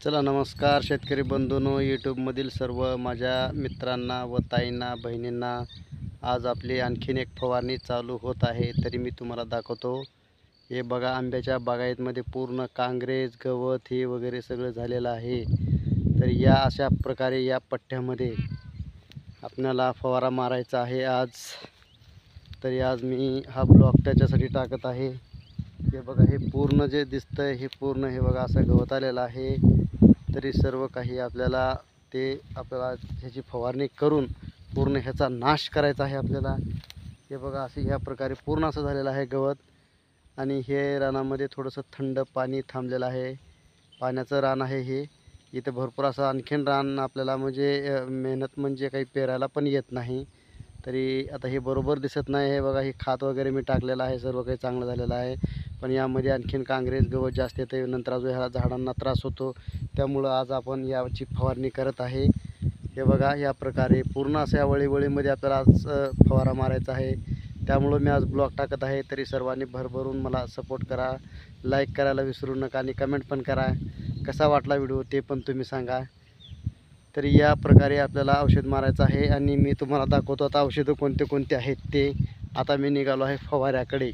चला नमस्कार शेतकरी बंधूंनो, यूट्यूबमधील सर्व माझ्या मित्रांना व ताईंना बहिणींना आज आपली आणखीन एक फवारणी चालू होत आहे. तरी मी तुम्हाला दाखवतो. हे बघा, आंब्याच्या बागायतमध्ये पूर्ण कांग्रेस गवत हे वगैरे सगळं झालेलं आहे. तर या अशा प्रकारे या पट्ट्यामध्ये आपल्याला फवारा मारायचा आहे आज. तरी आज मी हा ब्लॉग त्याच्यासाठी टाकत आहे. हे बघा, हे पूर्ण जे दिसतंय हे पूर्ण हे बघा असं गवत आलेलं आहे. तरी सर्व काही आपल्याला ह्याची फवारणी करून पूर्ण ह्याचा नाश करायचा आहे आपल्याला. हे बघा, असे ह्या प्रकारे पूर्ण असं झालेलं आहे गवत. आणि हे रानामध्ये थोडंसं थंड पाणी थांबलेलं आहे, पाण्याचं रान आहे हे. इथे भरपूर असं आणखीन रान आपल्याला म्हणजे मेहनत म्हणजे काही पेरायला पण येत नाही. तरी आता हे बरोबर दिसत नाही. हे बघा, हे खत वगैरे मी टाकलेलं आहे, सर्व काही चांगलं झालेलं आहे. पण यामध्ये आणखीन काँग्रेस गवत जास्त येते, नंतर अजून ह्या झाडांना त्रास होतो. त्यामुळं आज आपण याची फवारणी करत आहे. हे बघा, या प्रकारे पूर्ण अशा वळीवळीमध्ये आपल्याला आज फवारा मारायचा आहे. त्यामुळं मी आज ब्लॉग टाकत आहे. तरी सर्वांनी भरभरून मला सपोर्ट करा, लाईक करायला विसरू नका आणि कमेंट पण करा. कसा वाटला व्हिडिओ ते पण तुम्ही सांगा. तरी या प्रकारे आपल्याला औषध मारायचं आहे आणि मी तुम्हाला दाखवतो आता औषधं कोणते कोणते आहेत ते. आता मी निघालो आहे फवाऱ्याकडे.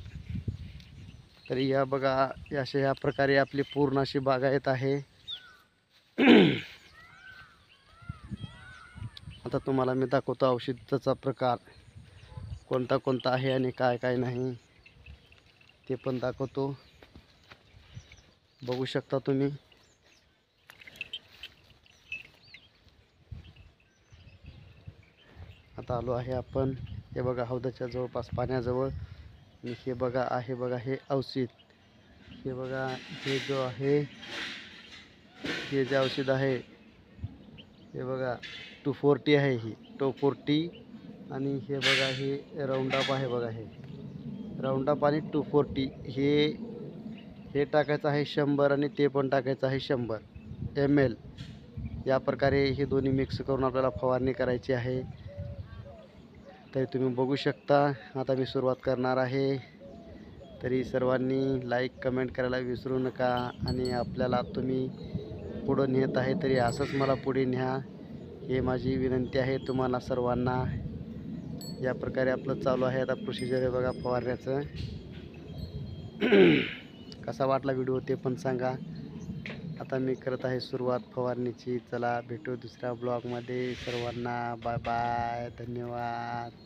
तरी या बघा, अशा या प्रकारे आपली पूर्ण अशी बागायत आहे. आता तुम्हाला मी दाखवतो औषधाचा प्रकार कोणता कोणता आहे आणि काय काय नाही ते पण दाखवतो. बघू शकता तुम्ही. आता आलो आहे आपण, हे बघा, हौदाच्या जवळपास पाण्याजवळ. आणि हे बघा आहे, बघा हे औषध. हे बघा, हे जो आहे हे जे औषध आहे हे बघा 240 आहे, ही 240. आणि हे बघा, हे राऊंडअप आहे. बघा, हे राऊंडअप आणि 240 हे टाकायचं आहे 100 आणि ते पण टाकायचं आहे 100 ml. या प्रकारे हे दोन्ही मिक्स करून आपल्याला फवारणी करायची आहे. तरी तुम्ही बघू शकता. आता मी सुरुवात करणार आहे. तरी सर्वांनी लाईक कमेंट करायला विसरू नका. आणि आपल्याला तुम्ही पुढं नेत आहे तरी असंच मला पुढे न्या, हे माझी विनंती आहे तुम्हाला सर्वांना. या प्रकारे आपलं चालू आहे आता प्रोसिजर. आहे बघा फवारण्याचं. कसा वाटला व्हिडिओ ते पण सांगा. आता मी करत आहे सुरुवात फवारणीची. चला भेटू दुसऱ्या ब्लॉगमध्ये. सर्वांना बाय बाय, धन्यवाद.